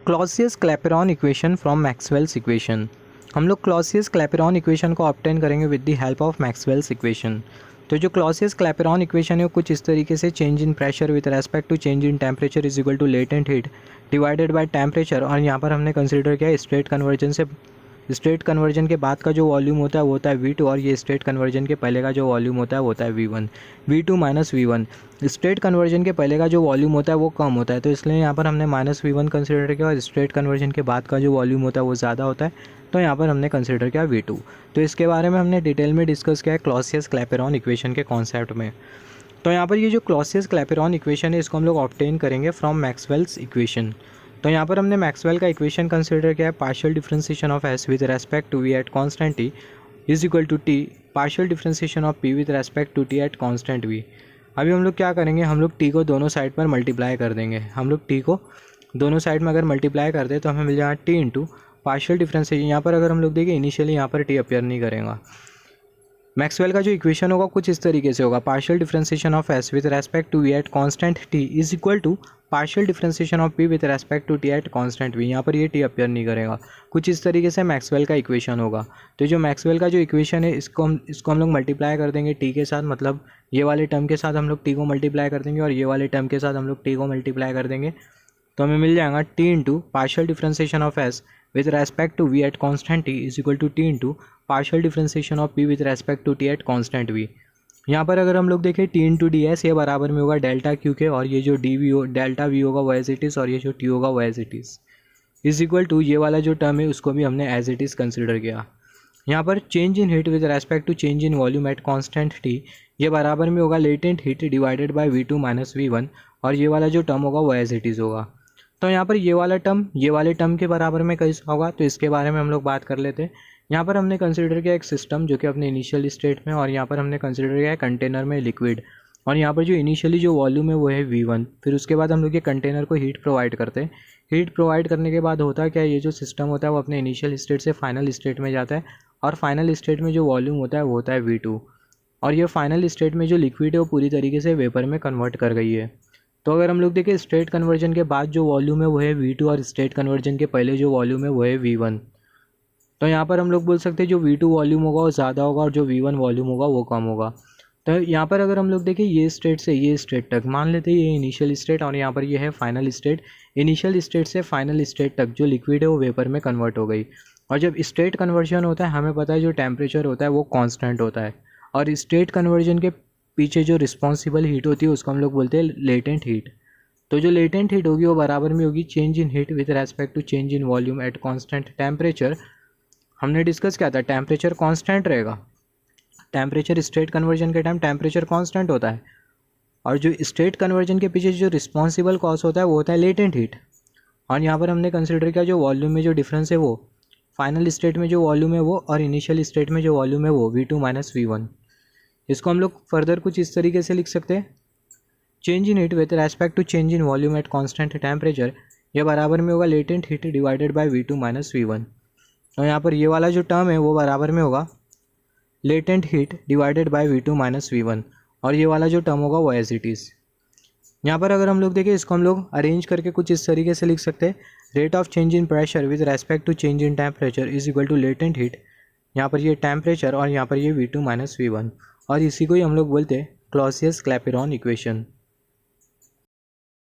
Clausius Clapeyron equation from Maxwell's equation. हम लोग Clausius Clapeyron equation को ऑब्टेन करेंगे with the help of Maxwell's equation. तो जो क्लॉसियस क्लैपेरॉन इक्वेशन है वो कुछ इस तरीके से change in pressure with respect to change in temperature is equal to latent heat divided by temperature, और यहाँ पर हमने कंसिडर किया स्ट्रेट कन्वर्जन से स्टेट कन्वर्जन के बाद का जो वॉल्यूम होता है वो होता है V2, और ये स्टेट कन्वर्जन के पहले का जो वॉल्यूम होता है वो होता है V1। V2 minus V1, state conversion के पहले का जो वॉल्यूम होता है वो कम होता है, तो इसलिए यहाँ पर हमने माइनस V1 कंसिडर किया, और स्टेट कन्वर्जन के बाद का जो वॉल्यूम होता है वो ज़्यादा होता है, तो यहाँ पर हमने कंसिडर किया V2। तो इसके बारे में हमने डिटेल में डिस्कस किया है क्लॉसियस क्लैपेरॉन इक्वेशन के कॉन्सेप्ट में। तो यहाँ पर ये जो क्लॉसियस क्लैपेरॉन इक्वेशन है इसको हम लोग ऑब्टेन करेंगे फ्रॉम मैक्सवेल्स इक्वेशन। तो यहाँ पर हमने मैक्सवेल का इक्वेशन कंसिडर किया है, partial differentiation of S with respect to V at constant T is equal to T partial differentiation of P with respect to T at constant V. अभी हम लोग क्या करेंगे, हम लोग टी को दोनों साइड पर मल्टीप्लाई कर देंगे। हम लोग टी को दोनों साइड में अगर मल्टीप्लाई कर दे तो हमें मिल जाएगा टी इंटू पार्शियल डिफरेंशिएशन। यहाँ पर अगर हम लोग देखें इनिशियली यहाँ पर टी अपियर नहीं करेगा। मैक्सवेल का जो इक्वेशन होगा कुछ इस तरीके से होगा, partial differentiation of S with respect to V at constant T is equal to partial differentiation of P with respect to T at constant V. यहाँ पर ये टी अपियर नहीं करेगा। कुछ इस तरीके से मैक्सवेल का इक्वेशन होगा। तो जो मैक्सवेल का जो इक्वेशन है इसको हम लोग मल्टीप्लाई कर देंगे टी के साथ, मतलब ये वाले टर्म के साथ हम लोग टी को मल्टीप्लाई कर देंगे और ये वाले टर्म के साथ हम लोग टी को मल्टीप्लाई कर देंगे, तो हमें मिल जाएगा T into partial differentiation of S with respect to V at constant T is equal to T into partial differentiation of P with respect to T at constant V. यहाँ पर अगर हम लोग देखें टी इंटू डी एस ये बराबर में होगा डेल्टा क्यू के, और ये जो डी वी हो डेल्टा वी होगा वो एज इट इज़, और ये जो टी होगा वो as it is is equal to ये वाला जो टर्म है उसको भी हमने एज इट इज़ कंसिडर किया। यहाँ पर change in heat with respect to change in volume at constant T ये बराबर में होगा latent heat divided by V2 minus V1, और ये वाला जो टर्म होगा वो एज इट इज़ होगा। तो यहाँ पर ये वाला टर्म ये वाले टर्म के बराबर में कैसा होगा, तो इसके बारे में हम लोग बात कर लेते हैं। यहाँ पर हमने कंसिडर किया एक सिस्टम जो कि अपने इनिशियल स्टेट में, और यहाँ पर हमने कंसिडर किया है कंटेनर में लिक्विड, और यहाँ पर जो इनिशियली जो वॉल्यूम है वो है V1। फिर उसके बाद हम लोग ये कंटेनर को हीट प्रोवाइड करते हैं। हीट प्रोवाइड करने के बाद होता है क्या, ये जो सिस्टम होता है वो अपने इनिशियल स्टेट से फाइनल स्टेट में जाता है, और फाइनल स्टेट में जो वॉल्यूम होता है वो होता है V2, और ये फाइनल स्टेट में जो लिक्विड है वो पूरी तरीके से वेपर में कन्वर्ट कर गई है। तो अगर हम लोग देखें स्टेट कन्वर्जन के बाद जो वॉल्यूम है वो है V2, और स्टेट कन्वर्जन के पहले जो वॉल्यूम है वो है V1। तो यहाँ पर हम लोग बोल सकते हैं जो V2 वॉल्यूम होगा वो ज़्यादा होगा और जो V1 वॉल्यूम होगा वो कम होगा। तो यहाँ पर अगर हम लोग देखें ये स्टेट से ये स्टेट तक, मान लेते हैं ये इनिशियल स्टेट और यहाँ पर ये है फाइनल स्टेट। इनिशियल स्टेट से फाइनल स्टेट तक जो लिक्विड है वो वेपर में कन्वर्ट हो गई, और जब स्टेट कन्वर्जन होता है हमें पता है जो टेम्परेचर होता है वो कॉन्स्टेंट होता है, और स्टेट कन्वर्जन के पीछे जो रिस्पॉन्सिबल हीट होती है उसको हम लोग बोलते हैं लेटेंट हीट। तो जो लेटेंट हीट होगी वो बराबर में होगी change in heat with respect to change in volume at constant temperature. हमने डिस्कस किया था टेम्परेचर कांस्टेंट रहेगा, टेम्परेचर स्टेट कन्वर्जन के टाइम टेम्परेचर कांस्टेंट होता है, और जो स्टेट कन्वर्जन के पीछे जो रिस्पॉन्सिबल कॉज होता है वो होता है लेटेंट हीट। और यहाँ पर हमने कंसिडर किया जो वॉल्यूम में जो डिफरेंस है वो फाइनल स्टेट में जो वॉल्यूम है वो और इनिशियल स्टेट में जो वॉल्यूम है वो V2 माइनस V1। इसको हम लोग फर्दर कुछ इस तरीके से लिख सकते हैं, change in heat with respect to change in volume at constant temperature ये बराबर में होगा latent heat divided by V2 minus V1। तो यहाँ पर ये वाला जो टर्म है वो बराबर में होगा latent heat divided by V2 minus V1, और ये वाला जो टर्म होगा वो एज इट इज़। यहाँ पर अगर हम लोग देखें इसको हम लोग अरेंज करके कुछ इस तरीके से लिख सकते हैं, rate of change in pressure with respect to change in temperature is equal to latent heat, यहाँ पर ये टेम्परेचर और यहाँ पर ये V2 माइनस V1, और इसी को ही हम लोग बोलते हैं क्लॉसियस क्लैपेरॉन इक्वेशन।